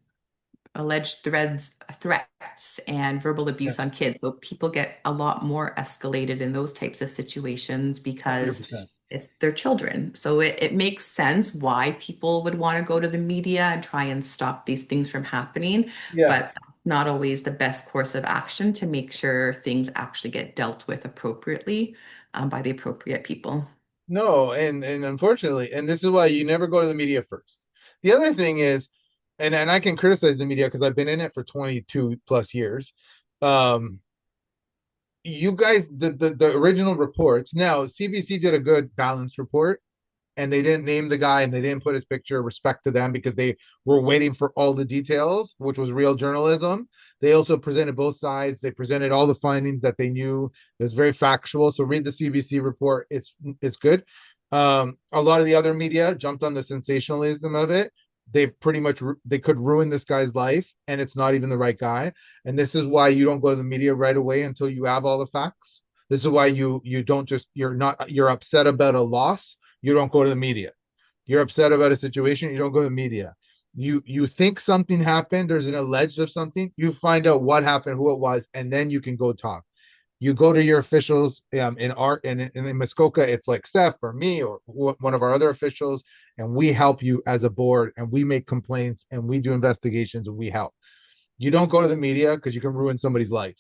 alleged threats and verbal Yeah, abuse on kids. So people get a lot more escalated in those types of situations because 100%. it's their children. So it makes sense why people would want to go to the media and try and stop these things from happening, but Yes. not always the best course of action to make sure things actually get dealt with appropriately by the appropriate people. No, and unfortunately, and this is why you never go to the media first. The other thing is, and I can criticize the media because I've been in it for 22 plus years. Um, you guys, the original reports. Now, CBC did a good balanced report, and they didn't name the guy and they didn't put his picture. Respect to them, because they were waiting for all the details, which was real journalism. They also presented both sides. They presented all the findings that they knew. It was very factual. So read the CBC report. It's good. A lot of the other media jumped on the sensationalism of it. They've pretty much they could ruin this guy's life, and it's not even the right guy. And this is why you don't go to the media right away until you have all the facts. This is why you don't just, you're upset about a loss, you don't go to the media. You're upset about a situation, you don't go to the media. You think something happened, there's an alleged of something, you find out what happened, who it was, and then you can go talk. You go to your officials, in art, and in Muskoka, it's like Steph or me or one of our other officials, and we help you as a board, and we make complaints and we do investigations and we help. You don't go to the media because you can ruin somebody's life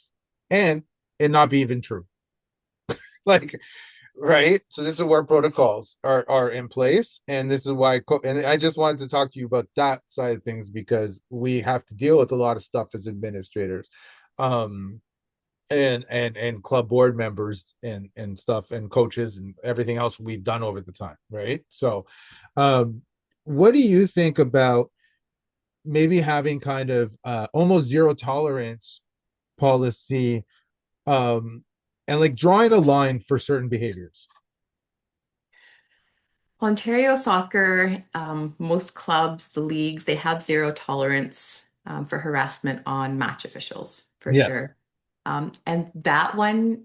and it not be even true. Like, right? So this is where protocols are in place, and this is why. And I just wanted to talk to you about that side of things, because we have to deal with a lot of stuff as administrators, um, and club board members and stuff, and coaches and everything else we've done over the time, right? So, um, what do you think about maybe having kind of almost zero tolerance policy, um, and like drawing a line for certain behaviors? Ontario soccer, most clubs, the leagues, they have zero tolerance for harassment on match officials, for Yes. sure. And that one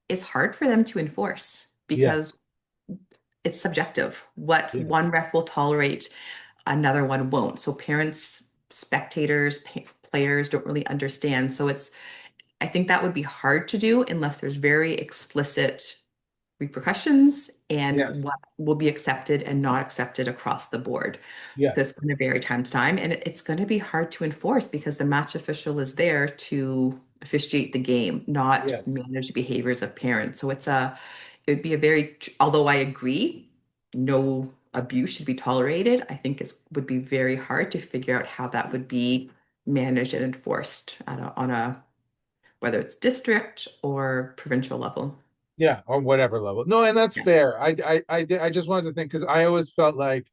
is hard for them to enforce because Yes. it's subjective. What Yeah. one ref will tolerate, another one won't. So parents spectators, players don't really understand. So I think that would be hard to do unless there's very explicit repercussions and Yes. what will be accepted and not accepted across the board. Yes. That's going to vary time to time, and it's going to be hard to enforce because the match official is there to officiate the game, not Yes. manage behaviors of parents. So it would be a very, although I agree, no abuse should be tolerated. I think it would be very hard to figure out how that would be managed and enforced on a whether it's district or provincial level. Yeah, or whatever level. No, and that's Yeah. fair. I just wanted to think because I always felt like,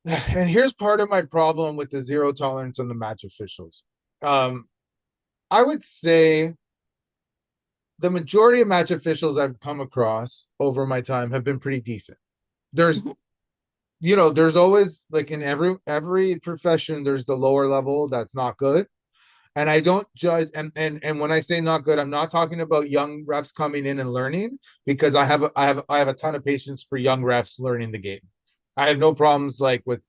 and here's part of my problem with the zero tolerance on the match officials. Um, I would say the majority of match officials I've come across over my time have been pretty decent. There's, Mhm. there's always like in every profession, there's the lower level that's not good. And I don't judge, and when I say not good, I'm not talking about young refs coming in and learning, because I have a ton of patience for young refs learning the game. I have no problems like with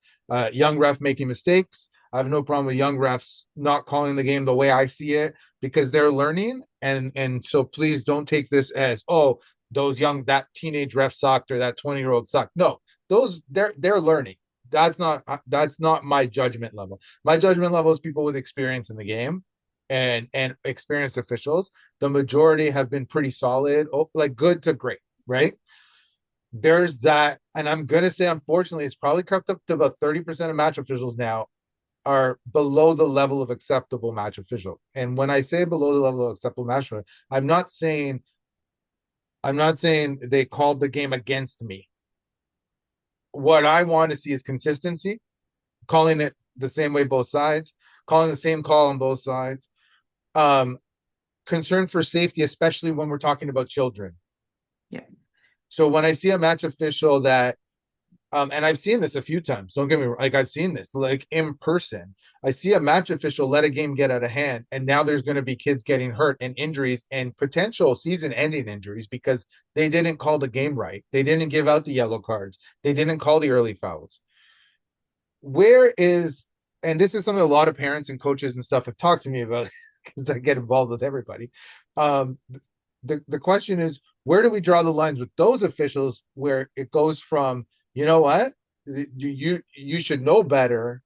young ref making mistakes. I have no problem with young refs not calling the game the way I see it, because they're learning, and so please don't take this as, oh, that teenage ref sucked or that 20-year-old sucked. No, those they're learning. That's not my judgment level. My judgment level is people with experience in the game, and experienced officials. The majority have been pretty solid, like good to great, right? There's that, and I'm gonna say, unfortunately, it's probably crept up to about 30% of match officials now are below the level of acceptable match official. And when I say below the level of acceptable match official, I'm not saying they called the game against me. What I want to see is consistency, calling it the same way both sides, calling the same call on both sides. Um, Concern for safety, especially when we're talking about children. Yeah. So when I see a match official that, and I've seen this a few times, don't get me wrong, like I've seen this like in person. I see a match official let a game get out of hand, and now there's going to be kids getting hurt and injuries and potential season-ending injuries because they didn't call the game right. They didn't give out the yellow cards. They didn't call the early fouls. Where is, and this is something a lot of parents and coaches and stuff have talked to me about because I get involved with everybody. Um, the question is, where do we draw the lines with those officials where it goes from, you know what, you should know better,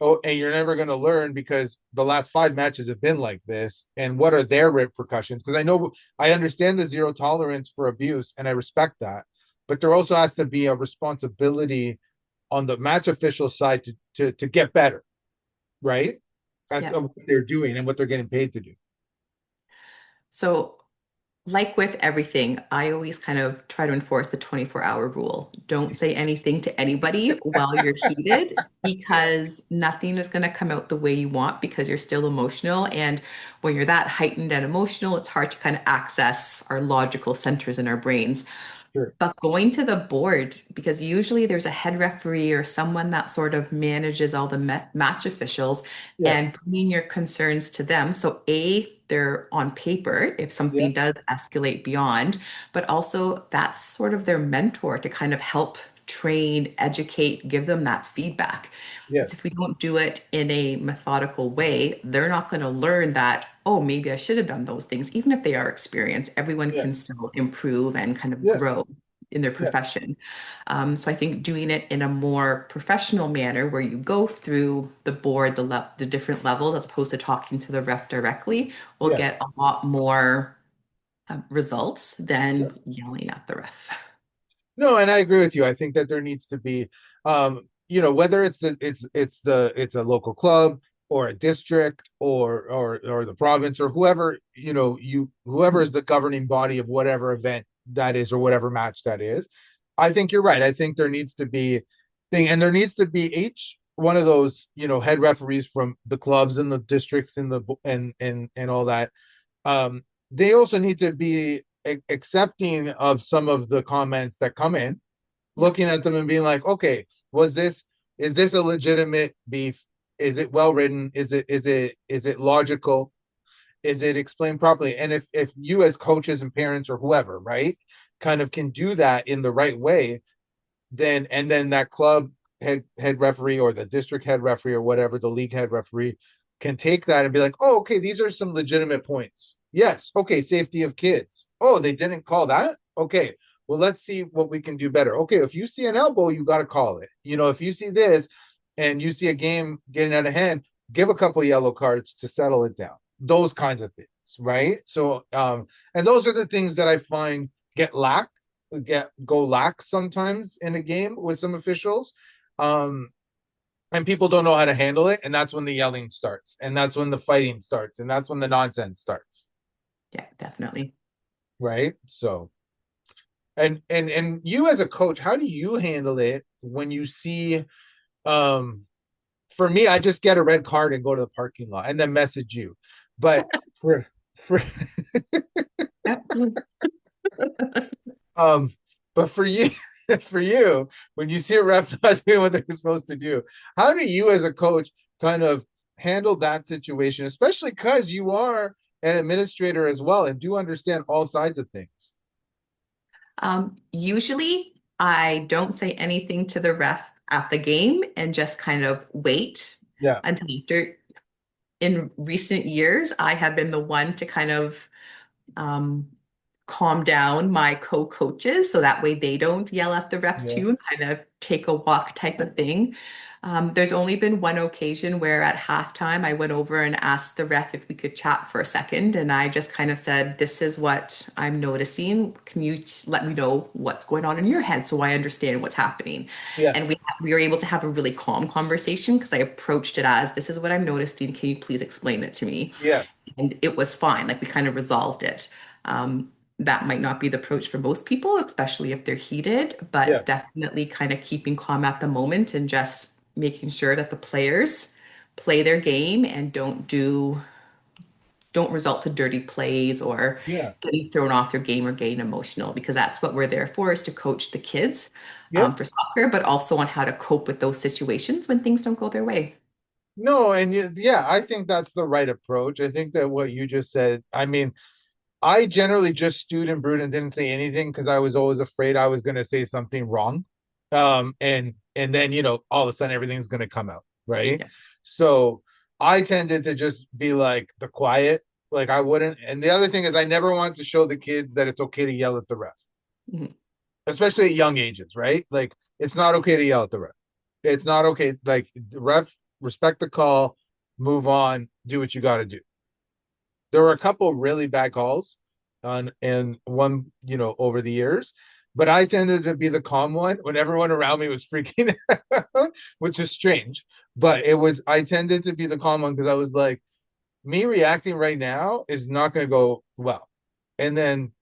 oh, and you're never going to learn because the last 5 matches have been like this, and what are their repercussions? Because I understand the zero tolerance for abuse, and I respect that, but there also has to be a responsibility on the match official side to get better, right? At Yeah. what they're doing and what they're getting paid to do. So, like with everything, I always kind of try to enforce the 24-hour rule. Don't say anything to anybody while you're heated because nothing is going to come out the way you want because you're still emotional. And when you're that heightened and emotional, it's hard to kind of access our logical centers in our brains. Sure. But going to the board, because usually there's a head referee or someone that sort of manages all the match officials Yes. and bringing your concerns to them. So, A, they're on paper if Yeah. something does escalate beyond, but also that's sort of their mentor to kind of help train, educate, give them that feedback. Because Yes. if we don't do it in a methodical way, they're not going to learn that, oh, maybe I should have done those things. Even if they are experienced, everyone can Yes. still improve and kind of Yes. grow in their Yes. profession. So I think doing it in a more professional manner where you go through the board, the different levels, as opposed to talking to the ref directly, will Yes. get a lot more results Yeah. than yelling at the ref. No, and I agree with you. I think that there needs to be, whether it's a local club or a district or the province or whoever, whoever is the governing body of whatever event that is or whatever match that is. I think you're right. I think there needs to be thing, and there needs to be each one of those, head referees from the clubs and the districts and and all that. They also need to be accepting of some of the comments that come in, Yeah. looking at them and being like, okay, is this a legitimate beef? Is it well written? Is it logical? Is it explained properly? And if you as coaches and parents or whoever, right, kind of can do that in the right way, then that club head referee or the district head referee or whatever, the league head referee can take that and be like, oh, okay, these are some legitimate points. Yes, okay, safety of kids. Oh, they didn't call that. Okay, well, let's see what we can do better. Okay, if you see an elbow, you got to call it. If you see this and you see a game getting out of hand, give a couple yellow cards to settle it down. Those kinds of things, right? So, and those are the things that I find go lax sometimes in a game with some officials. Um, and people don't know how to handle it, and that's when the yelling starts, and that's when the fighting starts, and that's when the nonsense starts. Yeah, definitely. Right? So, and you as a coach, how do you handle it when you see um for me, I just get a red card and go to the parking lot and then message you. But for Yep. um but for you for you, when you see a ref not doing what they're supposed to do, how do you as a coach kind of handle that situation, especially because you are an administrator as well and do understand all sides of things? Usually, I don't say anything to the ref at the game and just kind of wait Yeah, until after. In recent years, I have been the one to kind of um, calm down my co-coaches so that way they don't yell at the refs yeah, too and kind of take a walk type of thing. There's only been one occasion where at halftime I went over and asked the ref if we could chat for a second, and I just kind of said, "This is what I'm noticing. Can you let me know what's going on in your head so I understand what's happening?" yeah, And we were able to have a really calm conversation because I approached it as, "This is what I'm noticing. Can you please explain it to me?" yes, And it was fine. Like we kind of resolved it. That might not be the approach for most people, especially if they're heated, yeah, but definitely kind of keeping calm at the moment and just making sure that the players play their game and don't result to dirty plays or yeah, getting thrown off their game or getting emotional, because that's what we're there for, is to coach the kids yep. for soccer, but also on how to cope with those situations when things don't go their way. No, and yeah, I think that's the right approach. I think that what you just said, I mean, I generally just stewed and brewed and didn't say anything because I was always afraid I was going to say something wrong. And then, all of a sudden everything's going to come out, right? Yeah. So I tended to just be like the quiet, like I wouldn't. And the other thing is I never want to show the kids that it's okay to yell at the ref, Mhm. especially at young ages, right? Like it's not okay to yell at the ref. It's not okay. Like the ref, respect the call, move on, do what you got to do. There were a couple really bad calls on and one, over the years, but I tended to be the calm one when everyone around me was freaking out, which is strange. But I tended to be the calm one because I was like, me reacting right now is not going to go well. And then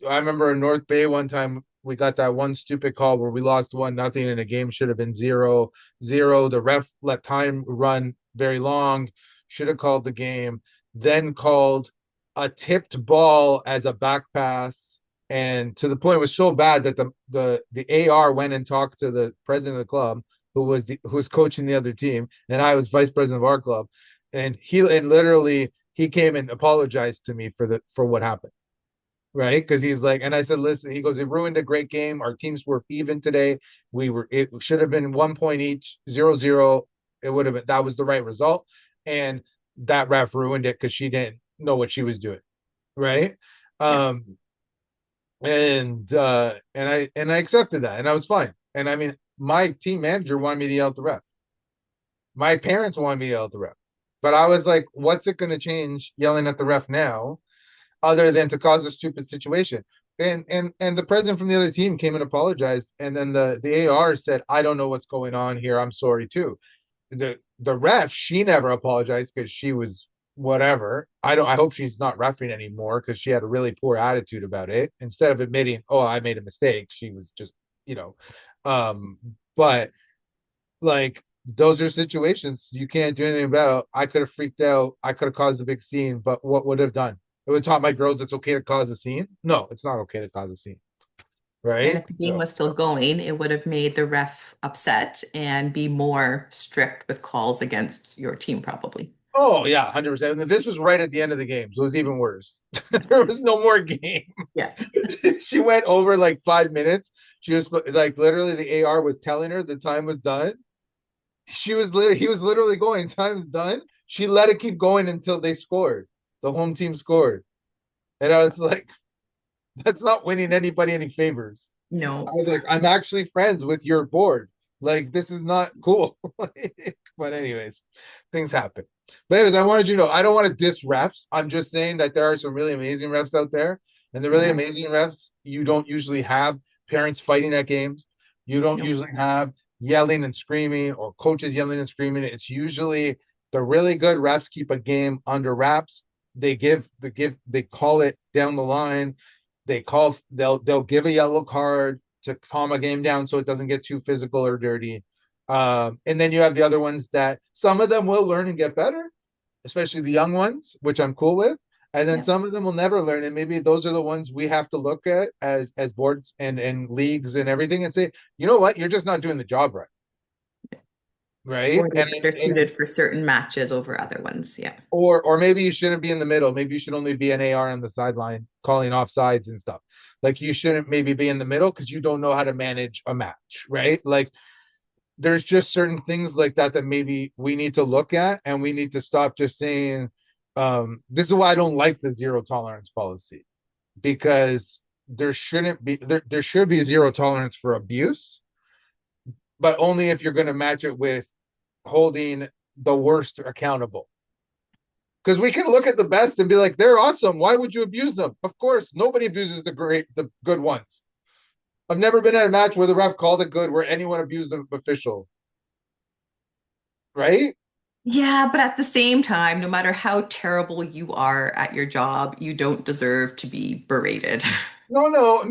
I remember in North Bay one time we got that one stupid call where we lost 1-0 and a game should have been 0-0. The ref let time run very long, should have called the game, then called a tipped ball as a back pass. And to the point it was so bad that the AR went and talked to the president of the club who was coaching the other team, and I was vice president of our club. And he came and apologized to me for what happened, right? Because he's like, and I said, listen, he goes, it ruined a great game. Our teams were even today. It should have been 1 point each, 0-0. It would have been, that was the right result. And that ref ruined it because she didn't know what she was doing, right? Yeah. Um, and I accepted that, and I was fine. And I mean, my team manager wanted me to yell at the ref. My parents wanted me to yell at the ref, but I was like, what's it going to change yelling at the ref now? Other than to cause a stupid situation. And the president from the other team came and apologized, and then the AR said, "I don't know what's going on here. I'm sorry too." The ref, she never apologized because she was whatever. I hope she's not refing anymore because she had a really poor attitude about it. Instead of admitting, "Oh, I made a mistake," she was just, you know, um, but like those are situations you can't do anything about. I could have freaked out. I could have caused a big scene, but what would have done? It would have taught my girls it's okay to cause a scene. No, it's not okay to cause a scene, And right? if the game So, was still going, it would have made the ref upset and be more strict with calls against your team, probably. oh yeah, 100%. And this was right at the end of the game, so it was even worse. There was no more game. Yeah. She went over like 5 minutes. She was like literally the AR was telling her the time was done, he was literally going, time's done. She let it keep going until they scored. The home team scored. And I was like, that's not winning anybody any favors. I No. was like, I'm actually friends with your board. Like, this is not cool. But anyways, things happen. But anyways, I wanted you to know I don't want to diss refs. I'm just saying that there are some really amazing refs out there. And the really Yeah. amazing refs, you don't usually have parents fighting at games. You don't Nope. usually have yelling and screaming or coaches yelling and screaming. It's usually the really good refs keep a game under wraps. They call it down the line. They'll give a yellow card to calm a game down so it doesn't get too physical or dirty. And then you have the other ones that some of them will learn and get better, especially the young ones, which I'm cool with. And then Yeah. some of them will never learn. And maybe those are the ones we have to look at as boards and leagues and everything and say, you know what, you're just not doing the job right. Right. Or they're And suited for certain matches over other ones. Yeah. or maybe you shouldn't be in the middle. Maybe you should only be an AR on the sideline calling offsides and stuff. Like you shouldn't maybe be in the middle because you don't know how to manage a match, right? Like there's just certain things like that that maybe we need to look at and we need to stop just saying this is why I don't like the zero tolerance policy because there should be zero tolerance for abuse, but only if you're going to match it with holding the worst accountable. Because we can look at the best and be like, they're awesome. Why would you abuse them? Of course, nobody abuses the good ones. I've never been at a match where the ref called it good where anyone abused the official, right? Yeah, but at the same time, no matter how terrible you are at your job, you don't deserve to be berated. No.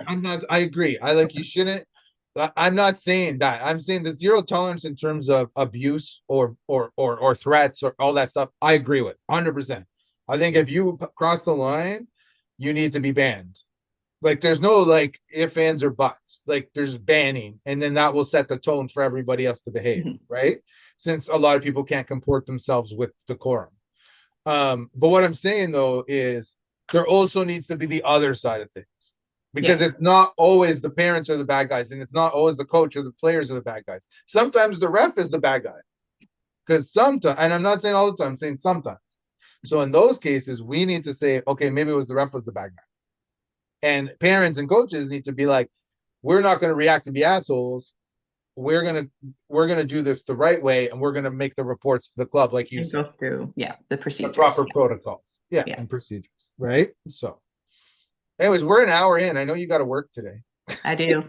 I'm not. I agree. I like you shouldn't. I'm not saying that. I'm saying the zero tolerance in terms of abuse or threats or all that stuff. I agree with 100%. I think if you cross the line, you need to be banned. Like there's no like if, ands, or buts. Like there's banning, and then that will set the tone for everybody else to behave, Mhm. right? Since a lot of people can't comport themselves with decorum. But what I'm saying though is there also needs to be the other side of things. Because Yeah, it's not always the parents are the bad guys, and it's not always the coach or the players are the bad guys. Sometimes the ref is the bad guy. Because sometimes, and I'm not saying all the time, I'm saying sometimes. So in those cases, we need to say, okay, maybe it was the ref was the bad guy. And parents and coaches need to be like, we're not going to react and be assholes. We're gonna do this the right way, and we're gonna make the reports to the club, like you and said, go through, yeah, the the procedures. proper protocols, yeah, Yeah, and procedures, right? So, anyways, we're an hour in. I know you got to work today. I do.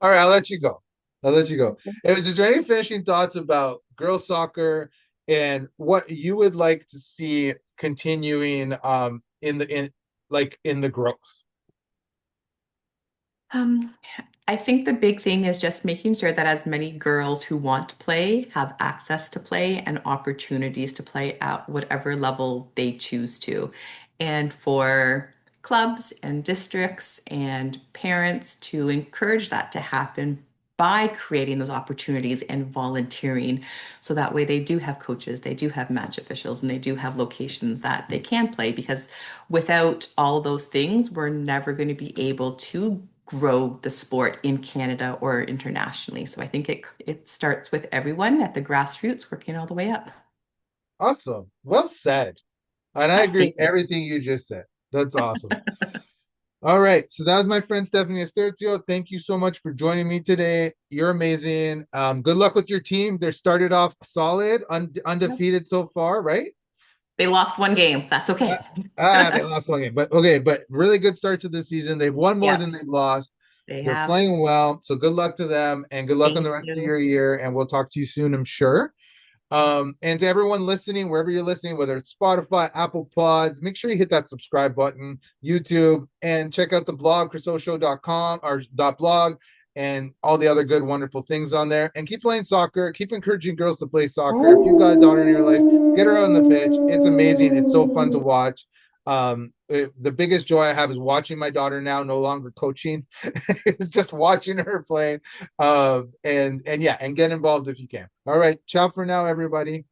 All right, I'll let you go. I'll let you go. Anyways, is there any finishing thoughts about girls soccer and what you would like to see continuing in the growth? Um, I think the big thing is just making sure that as many girls who want to play have access to play and opportunities to play at whatever level they choose to. And for clubs and districts and parents to encourage that to happen by creating those opportunities and volunteering. So that way they do have coaches, they do have match officials, and they do have locations that they can play because without all those things, we're never going to be able to grow the sport in Canada or internationally. So I think it starts with everyone at the grassroots working all the way up. Awesome. Well said. And I agree Thank with you. everything you just said. That's awesome. All right. So that was my friend Stephanie Nasturzio. Thank you so much for joining me today. You're amazing. Good luck with your team. They started off solid, Yep. undefeated so far, right? They lost one game. That's Uh, okay. they lost one game, but okay, but really good start to the season. They've won more Yep, than they've lost. they They're have. playing well. So good luck to them and good luck on the Thank rest of you. your year. And we'll talk to you soon, I'm sure. And to everyone listening, wherever you're listening, whether it's Spotify, Apple Pods, make sure you hit that subscribe button, YouTube, and check out the blog, chrisoshow.com or .blog, and all the other good, wonderful things on there. And keep playing soccer. Keep encouraging girls to play soccer. If you've got a daughter in your life, get her out on the pitch. It's amazing. It's so fun to watch. The biggest joy I have is watching my daughter now, no longer coaching. It's just watching her play. And yeah, and get involved if you can. All right. Ciao for now, everybody.